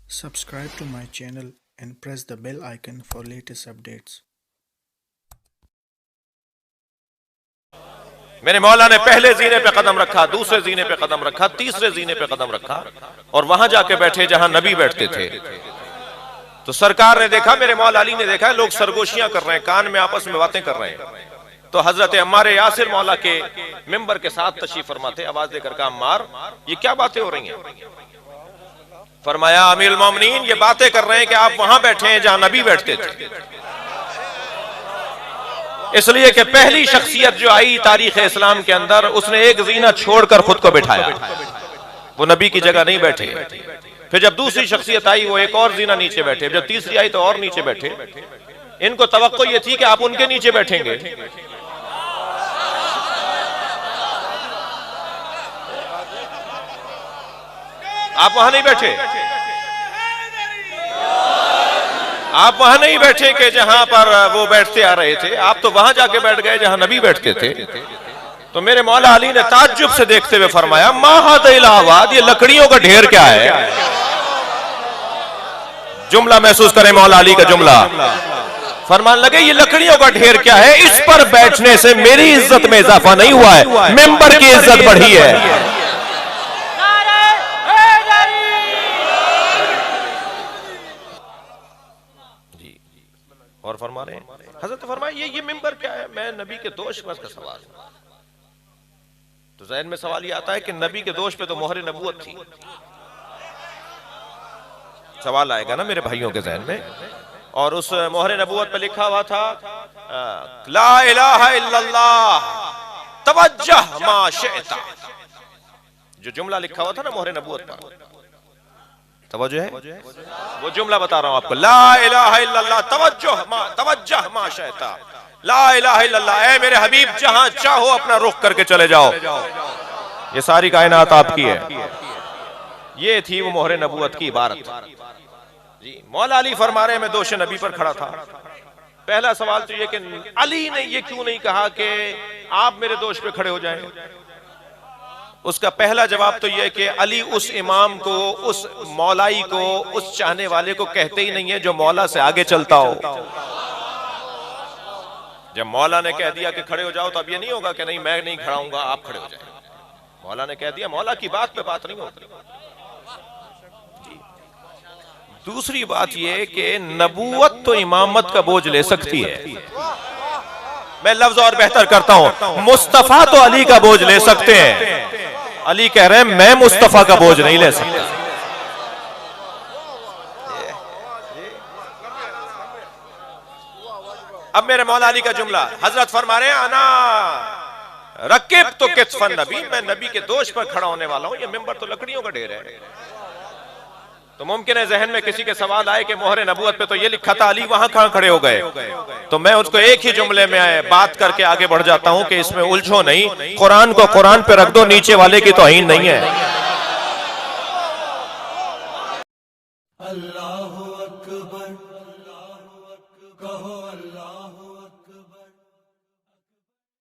Subscribe to my channel and press the bell icon for latest updates. میرے مولا نے پہلے زینے پہ قدم رکھا، دوسرے زینے پہ قدم رکھا، تیسرے زینے پہ قدم رکھا اور وہاں جا کے بیٹھے جہاں نبی بیٹھتے تھے۔ تو سرکار نے دیکھا، میرے مولا علی نے دیکھا لوگ سرگوشیاں کر رہے ہیں، کان میں آپس میں باتیں کر رہے ہیں۔ تو حضرت عمار یاسر مولا کے ممبر کے ساتھ تشریف فرما تھے، آواز دے کر کہا عمار یہ کیا باتیں ہو رہی ہیں؟ فرمایا امیر المومنین یہ باتیں کر رہے ہیں کہ آپ وہاں بیٹھے ہیں جہاں نبی بیٹھتے تھے، اس لیے کہ پہلی شخصیت جو آئی تاریخ اسلام کے اندر اس نے ایک زینہ چھوڑ کر خود کو بٹھایا، وہ نبی کی جگہ نہیں بیٹھے۔ پھر جب دوسری شخصیت آئی وہ ایک اور زینہ نیچے بیٹھے، جب تیسری آئی تو اور نیچے بیٹھے۔ ان کو توقع یہ تھی کہ آپ ان کے نیچے بیٹھیں گے، آپ وہاں نہیں بیٹھے، آپ وہاں نہیں بیٹھے کہ جہاں پر وہ بیٹھتے آ رہے تھے، آپ تو وہاں جا کے بیٹھ گئے جہاں نبی بیٹھتے تھے۔ تو میرے مولا علی نے تعجب سے دیکھتے ہوئے فرمایا ما ھذا الہواد، یہ لکڑیوں کا ڈھیر کیا ہے؟ جملہ محسوس کریں مولا علی کا جملہ، فرمان لگے یہ لکڑیوں کا ڈھیر کیا ہے؟ اس پر بیٹھنے سے میری عزت میں اضافہ نہیں ہوا ہے، ممبر کی عزت بڑھی ہے۔ اور فرما رہے ہیں حضرت فرمایا یہ ممبر کیا ہے؟ میں نبی کے دوش پر کا سوال ہوں۔ تو ذہن میں سوال یہ آتا ہے کہ نبی کے دوش پہ تو مہر نبوت تھی، سوال آئے گا نا میرے بھائیوں کے ذہن میں، اور اس مہر نبوت پہ لکھا ہوا تھا لا الہ الا اللہ توجہ ما شئت، جو جملہ لکھا ہوا تھا نا مہر نبوت پر، توجہ ہے وہ جملہ بتا رہا ہوں آپ کو، لا الہ الا اللہ توجہ ما شئت، لا الہ الا اللہ، اے میرے حبیب جہاں چاہو اپنا رخ کر کے چلے جاؤ، یہ ساری کائنات آپ کی ہے۔ یہ تھی وہ مہر نبوت کی عبارت۔ جی مولا علی فرما رہے ہیں میں دوش نبی پر کھڑا تھا۔ پہلا سوال تو یہ کہ علی نے یہ کیوں نہیں کہا کہ آپ میرے دوش پہ کھڑے ہو جائیں؟ اس کا پہلا جواب تو یہ کہ علی اس امام کو، اس مولائی کو، اس چاہنے والے کو کہتے ہی نہیں ہے جو مولا سے آگے چلتا ہو۔ جب مولا نے کہہ دیا کہ کھڑے ہو جاؤ تو اب یہ نہیں ہوگا کہ نہیں میں نہیں کھڑا ہوں گا آپ کھڑے ہو جائیں، مولا نے کہہ دیا، مولا کی بات پہ بات نہیں ہوتی۔ دوسری بات یہ کہ نبوت تو امامت کا بوجھ لے سکتی ہے، میں لفظ اور بہتر کرتا ہوں، مصطفیٰ تو علی کا بوجھ لے سکتے ہیں، علی کہہ رہے ہیں میں مصطفیٰ کا بوجھ نہیں لے سکتا۔ اب میرے مولا علی کا جملہ، حضرت فرما رہے ہیں انا رکب تو کتف النبی، میں نبی کے دوش پر کھڑا ہونے والا ہوں، یہ ممبر تو لکڑیوں کا ڈھیر ہے۔ تو ممکن ہے ذہن میں کسی کے سوال آئے کہ مہر نبوت پہ تو یہ لکھا تھا علی وہاں کہاں کھڑے ہو گئے، تو میں اس کو ایک ہی جملے میں بات کر کے آگے بڑھ جاتا ہوں کہ اس میں الجھو نہیں، قرآن کو قرآن پہ رکھ دو، نیچے والے کی توہین نہیں ہے۔ اللہ اکبر، کہو اللہ